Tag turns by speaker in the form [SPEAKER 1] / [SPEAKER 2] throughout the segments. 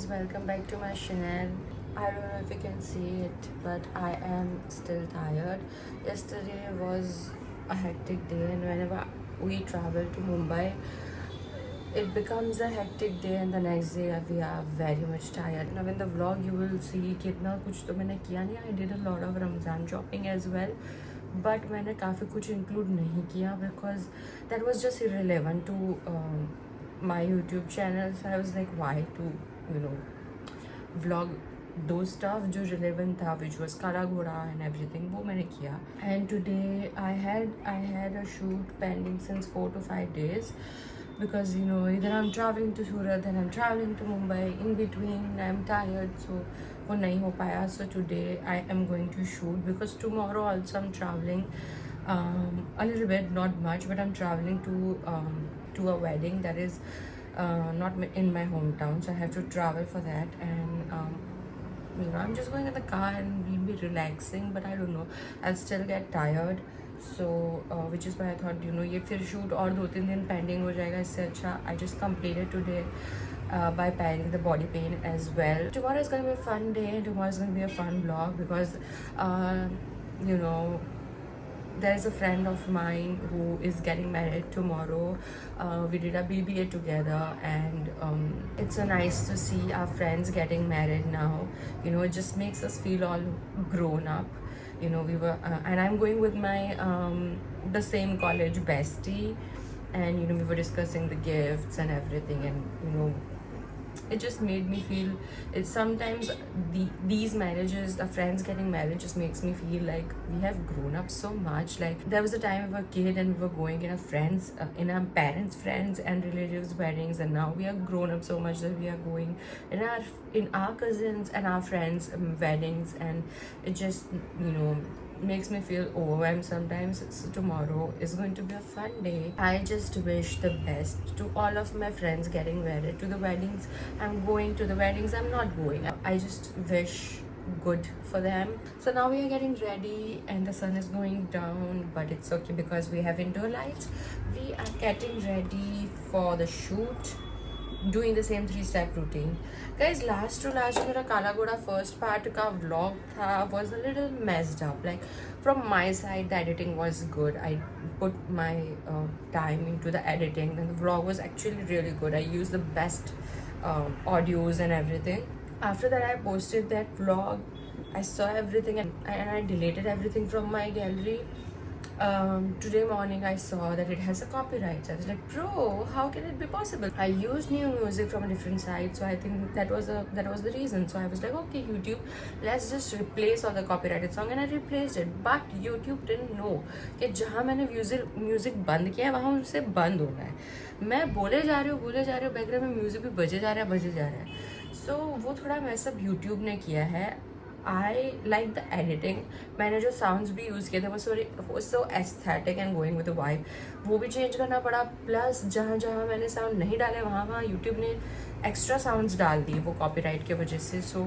[SPEAKER 1] welcome back to my channel. I don't know if you can see it, but I am still tired. Yesterday was a hectic day, and whenever we travel to Mumbai, it becomes a hectic day, and the next day we are very much tired. Now, in the vlog, you will see कितना कुछ तो मैंने किया नहीं. I did a lot of Ramzan shopping as well, but मैंने काफ़ी कुछ include नहीं किया because that was just irrelevant to my YouTube channel. So I was like, why to vlog those stuff जो relevant था, which was Kala Ghoda and everything, वो मैंने किया. And today I had a shoot pending since 4 to 5 days because either I'm traveling to Surat and I'm traveling to Mumbai. In between I'm tired, so वो नहीं हो पाया. So today I am going to shoot because tomorrow also I'm traveling a little bit, not much, but I'm traveling to a wedding that is not in my hometown, so I have to travel for that. And I'm just going in the car and we'll be relaxing, but I don't know, I'll still get tired. So which is why I thought ये फिर shoot और 2-3 दिन pending हो जाएगा. इससे अच्छा I just completed today by pairing the body paint as well. Tomorrow is going to be a fun day, and tomorrow is going to be a fun vlog because there is a friend of mine who is getting married tomorrow. We did a BBA together, and it's so nice to see our friends getting married now. It just makes us feel all grown up. We were and I'm going with my the same college bestie, and we were discussing the gifts and everything, and it just made me feel it's sometimes these marriages, the friends getting married, just makes me feel like we have grown up so much. Like there was a time we were a kid and we were going in our parents' friends and relatives' weddings, and now we are grown up so much that we are going in our cousins and our friends' weddings, and it just makes me feel overwhelmed sometimes. So tomorrow is going to be a fun day. I just wish the best to all of my friends getting married. To the weddings I'm going, to the weddings I'm not going, I just wish good for them. So now we are getting ready and the sun is going down, but it's okay because we have indoor lights. We are getting ready for the shoot, doing the same 3-step routine. Guys, last to last मेरा काला घोड़ा first part का vlog था was a little messed up. Like from my side the editing was good. I put my time into the editing, and the vlog was actually really good. I used the best audios and everything. After that I posted that vlog. I saw everything and I deleted everything from my gallery. Today morning I saw that it has a copyright. So I was like, bro, how can it be possible? I used new music from a different site, so I think that was the reason. So I was like, okay YouTube, let's just replace all the copyrighted song, and I replaced it. But YouTube didn't know कि जहाँ मैंने music बंद किया है वहाँ उनसे बंद होना है. मैं बोले जा रही हूँ बैकग्राउंड में म्यूजिक भी बजे जा रहा है. So वो थोड़ा मैसअप YouTube ने किया है. I like the editing. मैंने जो sounds भी यूज़ किए थे वो so aesthetic and going with the vibe, वो भी change करना पड़ा. प्लस जहाँ मैंने sound नहीं डाले वहाँ YouTube ने extra sounds डाल दिए वो copyright के वजह से. So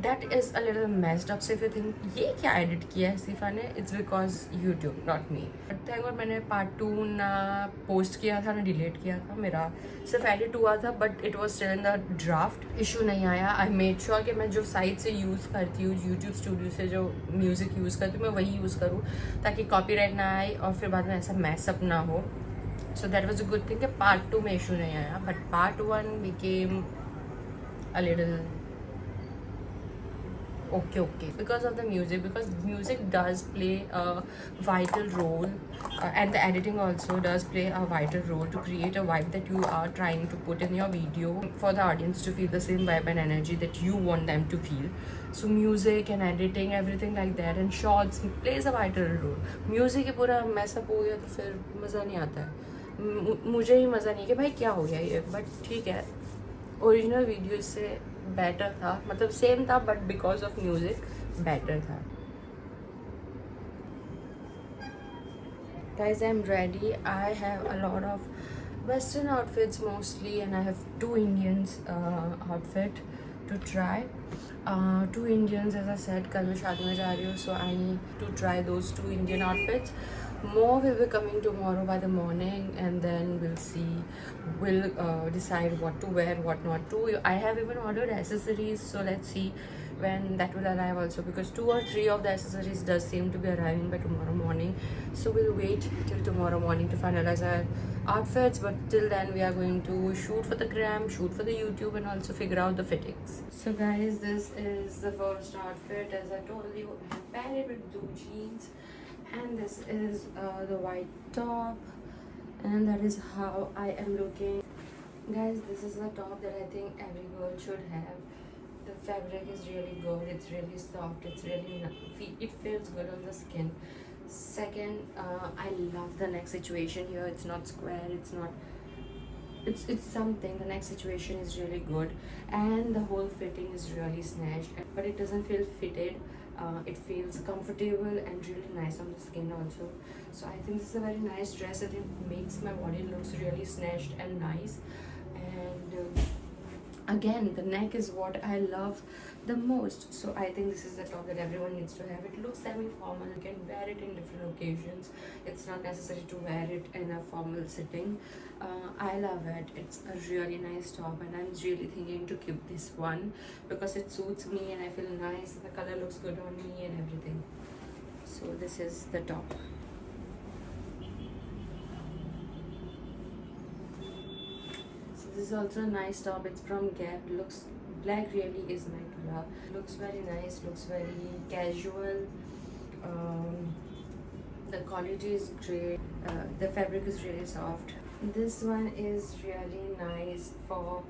[SPEAKER 1] that is a little messed up. So if you think ये क्या edit किया है सिफा ने, it's because YouTube, not me. But thank God मैंने part 2 ना post किया था ना delete किया था. मेरा सिर्फ edit हुआ था, but it was still in the draft. Issue नहीं आया. I made sure कि मैं जो site से use करती हूँ, YouTube Studio से जो music use करती हूँ, मैं वही use करूँ ताकि copyright ना आए और फिर बाद में ऐसा mess up ना हो. So that was a good thing कि part 2 में issue नहीं आया, but part 1 became a little okay because of the music, because music does play a vital role, and the editing also does play a vital role to create a vibe that you are trying to put in your video for the audience to feel the same vibe and energy that you want them to feel. So music and editing, everything like that, and shots plays a vital role. Music ही पूरा mess up हो गया तो फिर मज़ा नहीं आता है. मुझे ही मज़ा नहीं कि भाई क्या हो गया ये, बट ठीक है, ओरिजिनल वीडियो से बेटर था, मतलब सेम था, but because of music better था. Guys, I'm ready. I have a lot of western outfits mostly, and I have 2 Indians outfit to try. 2 Indians, as I said, कल मैं शादी में जा रही हूँ, so I need to try those 2 Indian outfits. More will be coming tomorrow by the morning, and then we'll see. We'll decide what to wear, what not to. I have even ordered accessories, so let's see when that will arrive also, because 2 or 3 of the accessories does seem to be arriving by tomorrow morning. So we'll wait till tomorrow morning to finalize our outfits, but till then we are going to shoot for the gram, shoot for the YouTube, and also figure out the fittings. So guys, this is the first outfit. As I told you, I have paired it with blue jeans, and this is the white top, and that is how I am looking. Guys, this is the top that I think every girl should have. The fabric is really good, it's really soft, it's really it feels good on the skin. Second, I love the neck situation here. It's not square, it's something. The neck situation is really good, and the whole fitting is really snatched, but it doesn't feel fitted. It feels comfortable and really nice on the skin also. So I think this is a very nice dress, and it makes my body looks really snatched and nice. And again, the neck is what I love the most. So I think this is the top that everyone needs to have. It looks semi-formal, you can wear it in different occasions. It's not necessary to wear it in a formal sitting. I love it. It's a really nice top, and I'm really thinking to keep this one because it suits me and I feel nice. The color looks good on me and everything. So this is the top. This is also a nice top. It's from Gap. Looks black, really is my color. Looks very nice, looks very casual. The quality is great. The fabric is really soft. This one is really nice for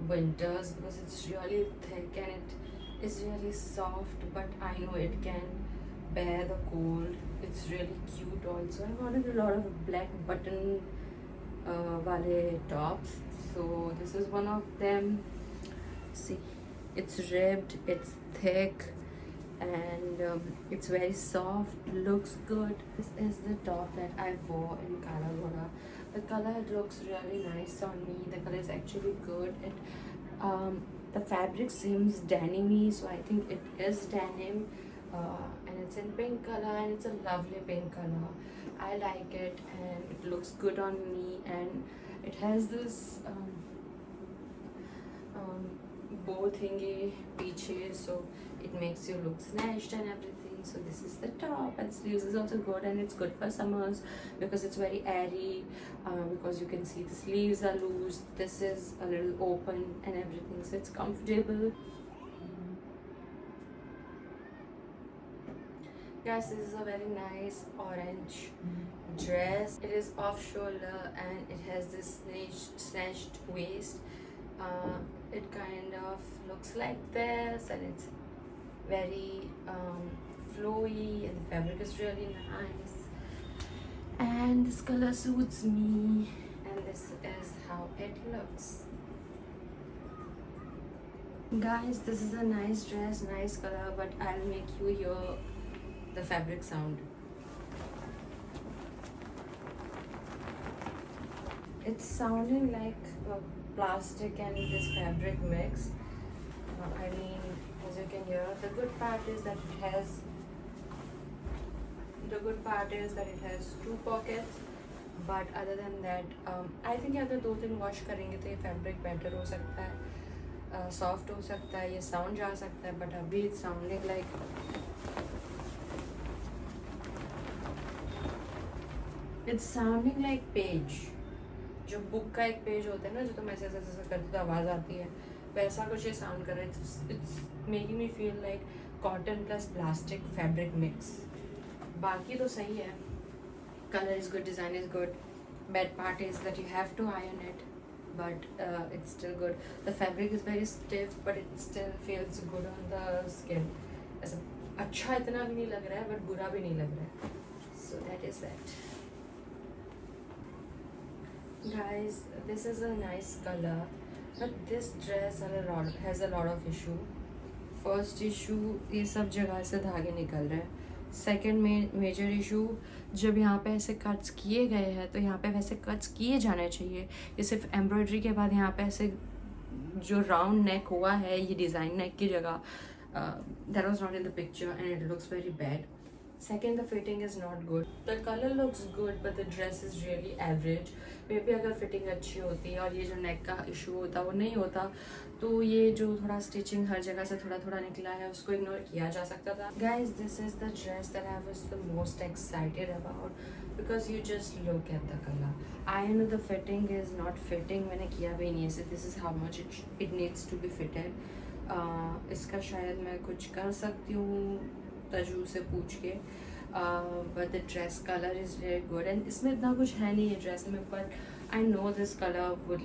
[SPEAKER 1] winters because it's really thick and it is really soft, but I know it can bear the cold. It's really cute also. I wanted a lot of black button wale tops, so this is one of them. See, it's ribbed, it's thick, and it's very soft, looks good. This is the top that I wore in Kala Ghoda. The color looks really nice on me. The color is actually good. The fabric seems denim-y, so I think it is denim, and it's in pink color, and it's a lovely pink color. I like it, and it looks good on me, and it has this bow thingy peaches, so it makes you look snatched and everything. So this is the top, and sleeves is also good, and it's good for summers because it's very airy, because you can see the sleeves are loose, this is a little open and everything, so it's comfortable. Guys, this is a very nice orange dress. It is off shoulder and it has this snatched waist. It kind of looks like this, and it's very flowy, and the fabric is really nice, and this color suits me, and this is how it looks. Guys, this is a nice dress, nice color, but I'll make you hear the fabric sound. It's sounding like plastic and this fabric mix. I mean, as you can hear, the good part is that it has 2 pockets. But other than that, I think अगर 2-3 wash करेंगे तो ये fabric better हो सकता है, soft हो सकता है, ये साउंड जा सकता है. बट अभी इट्स साउंडिंग लाइक पेज, जो बुक का एक पेज होता है ना, जो तुम ऐसे ऐसे ऐसे करते तो आवाज़ आती है, वैसा कुछ ये साउंड कर रहा है. It's making me feel like cotton plus plastic fabric mix. बाकी तो सही है. Color is good, design is good. Bad part is that you have to iron it, but it's still good. The fabric is very stiff, but it still feels good on the skin. ऐसा अच्छा इतना भी नहीं लग रहा है, but बुरा भी नहीं लग रहा है. So that is that. Guys, this is a nice color, but this dress has a lot of issue. First issue, ये सब जगह से धागे निकल रहे हैं. सेकेंड मेजर इशू, जब यहाँ पे ऐसे कट्स किए गए हैं तो यहाँ पे वैसे कट्स किए जाने चाहिए. ये सिर्फ एम्ब्रॉयडरी के बाद यहाँ पे ऐसे जो राउंड नेक हुआ है, ये डिज़ाइन नेक की जगह, that was not in the picture and it looks very bad. Second, the fitting is not good. The color looks good, but the dress is really average. Maybe अगर fitting अच्छी होती और ये जो neck का issue होता वो नहीं होता, तो ये जो थोड़ा stitching हर जगह से थोड़ा थोड़ा निकला है उसको ignore किया जा सकता था. Guys, this is the dress that I was the most excited about because you just look at the color. I know the fitting is not fitting. मैंने किया भी नहीं है. This is how much it needs to be fitted. इसका शायद मैं कुछ कर सकती हूँ तजू से पूछ के, but the dress colour is very good and इसमें इतना कुछ है नहीं है ड्रेस में, but I know this colour would,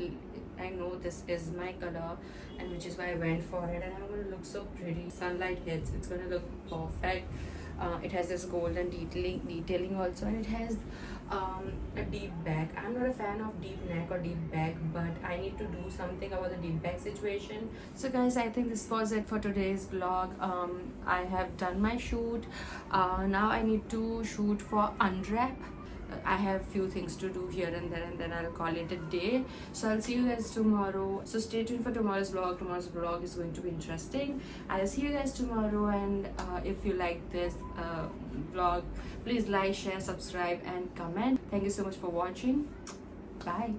[SPEAKER 1] I know this is my color and which is why I went for it, and I'm going to look so pretty. Sunlight hits, it's going to look perfect. It has this golden detailing also, and it has a deep back. I'm not a fan of deep neck or deep back, but I need to do something about the deep back situation. So guys, I think this was it for today's vlog. I have done my shoot. Now I need to shoot for unwrap. I have few things to do here and there, and then I'll call it a day. So I'll see you guys tomorrow. So stay tuned for tomorrow's vlog. Tomorrow's vlog is going to be interesting. I'll see you guys tomorrow, and if you like this vlog, please like, share, subscribe and comment. Thank you so much for watching. Bye.